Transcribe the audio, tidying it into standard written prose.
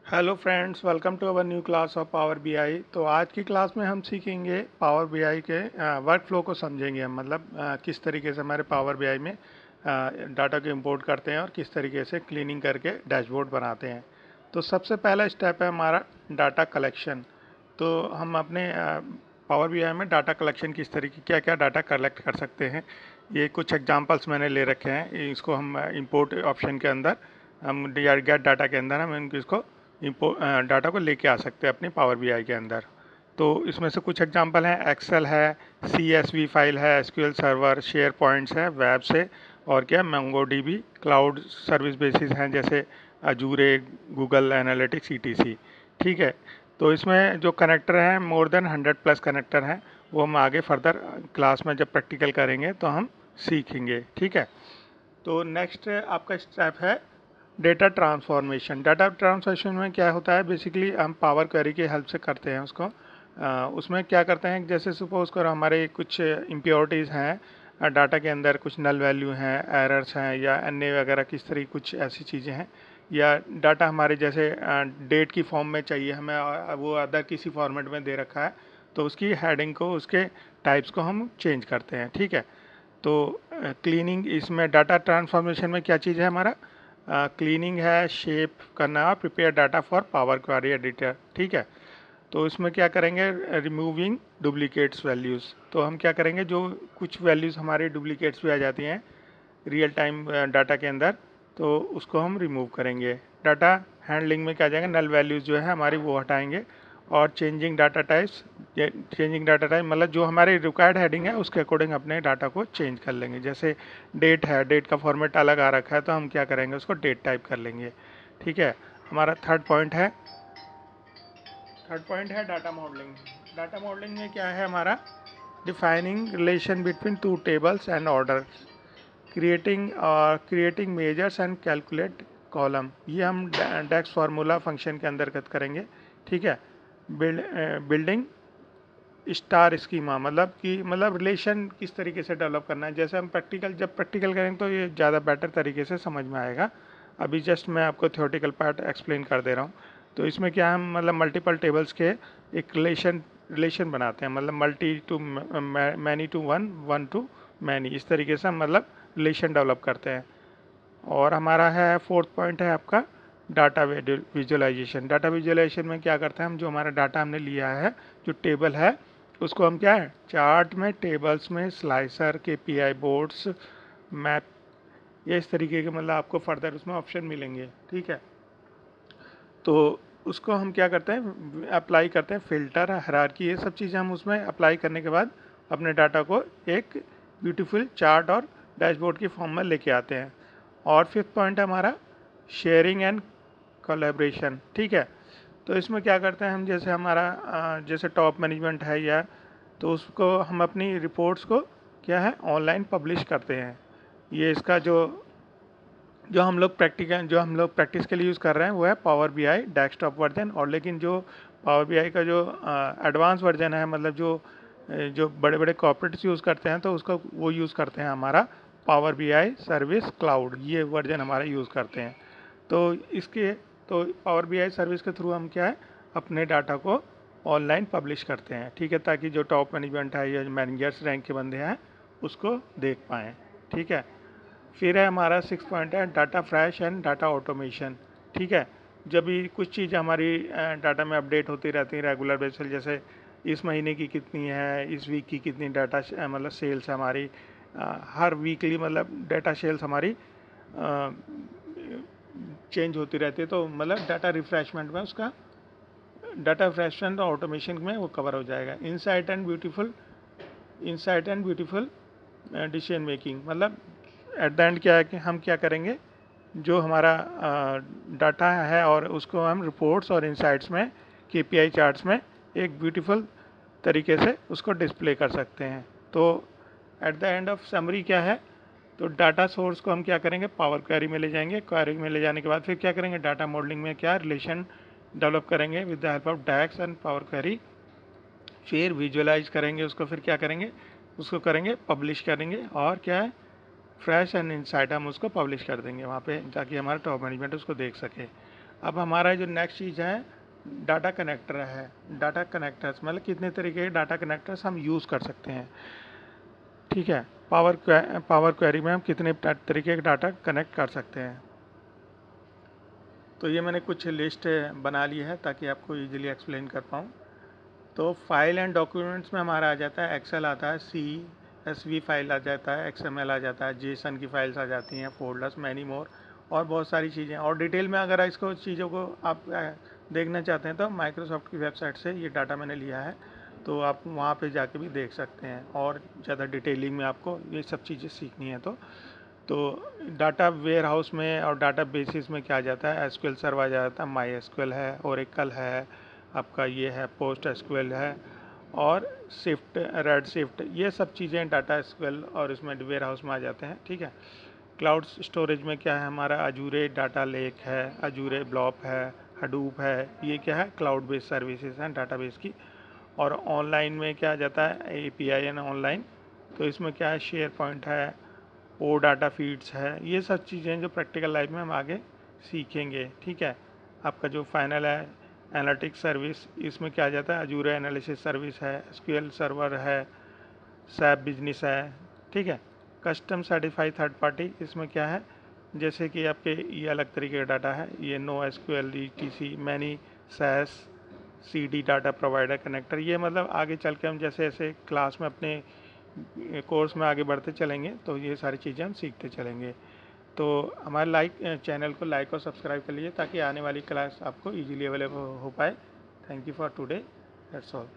Hello friends, welcome to our new class of Power BI. तो आज की class में हम सीखेंगे पावर बीआई के वर्क फ्लो को समझेंगे हम, मतलब किस तरीके से हमारे पावर बीआई में डाटा को इंपोर्ट करते हैं और किस तरीके से क्लीनिंग करके डैशबोर्ड बनाते हैं। तो सबसे पहला स्टेप है हमारा डाटा कलेक्शन। तो हम अपने पावर बीआई में डाटा कलेक्शन किस तरीके क्या क्या डाटा कलेक्ट कर सकते हैं, ये कुछ एग्जांपल्स मैंने ले रखे हैं। इसको हम इंपोर्ट ऑप्शन के अंदर हम गेट डाटा के अंदर हम इसको डाटा को लेके आ सकते हैं अपनी पावर बीआई के अंदर। तो इसमें से कुछ एग्जांपल हैं, एक्सेल है, सीएसवी फाइल है, एसक्यूएल सर्वर, शेयर पॉइंट्स है वेब से, और क्या मंगो डीबी, क्लाउड सर्विस बेसिस हैं जैसे अजूरे, गूगल एनालिटिक्स, ईटीसी। ठीक है। तो इसमें जो कनेक्टर हैं मोर देन 100+ कनेक्टर हैं, वो हम आगे फर्दर क्लास में जब प्रैक्टिकल करेंगे तो हम सीखेंगे। ठीक है। तो नेक्स्ट आपका स्टेप है डेटा ट्रांसफॉर्मेशन। डाटा ट्रांसफॉर्मेशन में क्या होता है, बेसिकली हम पावर क्वेरी की हेल्प से करते हैं उसको। उसमें क्या करते हैं, जैसे सपोज करो हमारे कुछ इम्प्योरिटीज़ हैं डाटा के अंदर, कुछ नल वैल्यू हैं, एरर्स हैं, या अन्य वगैरह किस तरह कुछ ऐसी चीज़ें हैं, या डाटा हमारे जैसे डेट की फॉर्म में चाहिए हमें, वो अदर किसी फॉर्मेट में दे रखा है, तो उसकी हेडिंग को, उसके टाइप्स को हम चेंज करते हैं। ठीक है। तो क्लीनिंग, इसमें डाटा ट्रांसफॉर्मेशन में क्या चीज़ है हमारा, क्लीनिंग है, शेप करना, prepare data for power query editor. ठीक है। तो इसमें क्या करेंगे, रिमूविंग डुप्लीकेट्स वैल्यूज़। तो हम क्या करेंगे, जो कुछ वैल्यूज़ हमारी डुप्लीकेट्स भी आ जाती हैं रियल टाइम डाटा के अंदर, तो उसको हम रिमूव करेंगे। डाटा हैंडलिंग में क्या जाएगा, नल वैल्यूज़ जो है हमारी वो हटाएंगे। और changing data types, changing data type मतलब जो हमारे रिक्वायर्ड हेडिंग है उसके अकॉर्डिंग अपने डाटा को चेंज कर लेंगे। जैसे डेट है, डेट का फॉर्मेट अलग आ रखा है, तो हम क्या करेंगे, उसको डेट टाइप कर लेंगे। ठीक है। हमारा थर्ड पॉइंट है डाटा मॉडलिंग। डाटा मॉडलिंग में क्या है हमारा, defining relation between two tables and order, creating measures and calculate column. ये हम डेक्स फार्मूला फंक्शन के अंतर्गत करेंगे। ठीक है। बिल्डिंग स्टार स्कीमा, मतलब कि रिलेशन किस तरीके से डेवलप करना है। जैसे हम जब प्रैक्टिकल करेंगे तो ये ज़्यादा बेटर तरीके से समझ में आएगा। अभी जस्ट मैं आपको थ्योरेटिकल पार्ट एक्सप्लेन कर दे रहा हूँ। तो इसमें क्या हम मल्टीपल टेबल्स के एक रिलेशन बनाते हैं, multi to many to one, one to many, इस तरीके से हम रिलेशन डेवलप करते हैं। और हमारा है फोर्थ पॉइंट है आपका डाटा विजुअलाइजेशन। डाटा विजुअलाइजेशन में क्या करते हैं हम, जो हमारा डाटा हमने लिया है, जो टेबल है, उसको हम क्या है, चार्ट में, टेबल्स में, स्लाइसर, केपीआई बोर्ड्स, मैप, ये इस तरीके के आपको फर्दर उसमें ऑप्शन मिलेंगे। ठीक है। तो उसको हम क्या करते हैं, अप्लाई करते हैं, फिल्टर, हायरार्की, ये सब चीज़ें हम उसमें अप्लाई करने के बाद अपने डाटा को एक ब्यूटीफुल चार्ट और डैशबोर्ड की फॉर्म में लेके आते हैं। और फिफ्थ पॉइंट है हमारा शेयरिंग एंड कोलैबोरेशन। ठीक है। तो इसमें क्या करते हैं हम, जैसे हमारा जैसे टॉप मैनेजमेंट है, या तो उसको हम अपनी रिपोर्ट्स को क्या है, ऑनलाइन पब्लिश करते हैं। ये इसका जो जो हम लोग प्रैक्टिस के लिए यूज़ कर रहे हैं वो है पावर बीआई डेस्कटॉप वर्जन। और लेकिन जो पावर बीआई का जो एडवांस वर्जन है, जो बड़े बड़े कॉर्पोरेट्स यूज़ करते हैं, तो उसको वो यूज़ करते हैं हमारा पावर बीआई सर्विस क्लाउड, ये वर्जन हमारा यूज़ करते हैं। तो इसके तो पावर बीआई सर्विस के थ्रू हम क्या है, अपने डाटा को ऑनलाइन पब्लिश करते हैं। ठीक है, ताकि जो टॉप मैनेजमेंट है या मैनेजर्स रैंक के बंदे हैं उसको देख पाएँ। ठीक है। फिर है हमारा सिक्स पॉइंट है data fresh and data automation. ठीक है। जब भी कुछ चीज़ हमारी डाटा में अपडेट होती रहती है रेगुलर बेसिस, जैसे इस महीने की कितनी है, इस वीक की कितनी डाटा सेल्स है हमारी, हर वीकली डाटा सेल्स हमारी चेंज होती रहती है। तो डाटा रिफ्रेशमेंट में उसका डाटा रिफ्रेशमेंट और ऑटोमेशन में वो कवर हो जाएगा। Insight and beautiful decision making, at the end क्या है कि हम क्या करेंगे, जो हमारा डाटा है और उसको हम रिपोर्ट्स और इनसाइट्स में, केपीआई चार्ट्स में एक ब्यूटीफुल तरीके से उसको डिस्प्ले कर सकते हैं। तो at the end of summary क्या है, तो डाटा सोर्स को हम क्या करेंगे, पावर क्वेरी में ले जाएंगे। क्वेरी में ले जाने के बाद फिर क्या करेंगे, डाटा मॉडलिंग में क्या रिलेशन डेवलप करेंगे with the help of DAX and Power Query. फिर विजुअलाइज करेंगे उसको, फिर क्या करेंगे, उसको करेंगे पब्लिश करेंगे, और क्या है, फ्रेश एंड इनसाइट हम उसको पब्लिश कर देंगे वहाँ पे, ताकि हमारा टॉप मैनेजमेंट उसको देख सके। अब हमारा जो नेक्स्ट चीज़ है डाटा कनेक्टर है। डाटा कनेक्टर्स मतलब कितने तरीके के डाटा कनेक्टर्स हम यूज़ कर सकते हैं, ठीक है। पावर क्वेरी में हम कितने तरीके के डाटा कनेक्ट कर सकते हैं। तो ये मैंने कुछ लिस्ट बना ली है ताकि आपको इजीली एक्सप्लेन कर पाऊँ। तो फाइल एंड डॉक्यूमेंट्स में हमारा आ जाता है एक्सेल आता है, CSV फाइल आ जाता है, XML आ जाता है, जेसन की फाइल्स आ जाती हैं, फोल्डर्स, मैनी मोर और बहुत सारी चीज़ें। और डिटेल में अगर इसको चीज़ों को आप देखना चाहते हैं तो माइक्रोसॉफ्ट की वेबसाइट से ये डाटा मैंने लिया है, तो आप वहाँ पे जाके भी देख सकते हैं। और ज़्यादा डिटेलिंग में आपको ये सब चीज़ें सीखनी है तो डाटा वेयर हाउस में और डाटा बेसिस में क्या आ जाता है, SQL सर्वर आ जाता है, MySQL है, ओरेकल है, आपका ये है पोस्ट SQL है और शिफ्ट रेड शिफ्ट, ये सब चीज़ें डाटा SQL और इसमें वेयर हाउस में आ जाते हैं, ठीक है। क्लाउड स्टोरेज में क्या है हमारा, अजूरे डाटा लेक है, अजूरे ब्लॉप है, हडूप है, ये क्या है क्लाउड बेस्ड सर्विसेज हैं डाटाबेस की। और ऑनलाइन में क्या आ जाता है, API एंड ऑनलाइन, तो इसमें क्या है शेयर पॉइंट है, ओ डाटा फीड्स है, ये सब चीज़ें जो प्रैक्टिकल लाइफ में हम आगे सीखेंगे, ठीक है। आपका जो फाइनल है एनालिटिक्स सर्विस, इसमें क्या आ जाता है, अजूरे एनालिसिस सर्विस है, SQL सर्वर है, सैप बिजनेस है, ठीक है। कस्टम सर्टिफाइड थर्ड पार्टी, इसमें क्या है, जैसे कि आपके ये अलग तरीके का डाटा है, ये NoSQL ETC many SaaS CD data provider connector, ये मतलब आगे चल के हम जैसे जैसे क्लास में अपने कोर्स में आगे बढ़ते चलेंगे तो ये सारी चीज़ें हम सीखते चलेंगे। तो हमारे चैनल को लाइक और सब्सक्राइब कर लीजिए ताकि आने वाली क्लास आपको इजीली अवेलेबल हो पाए। Thank you for today, that's all.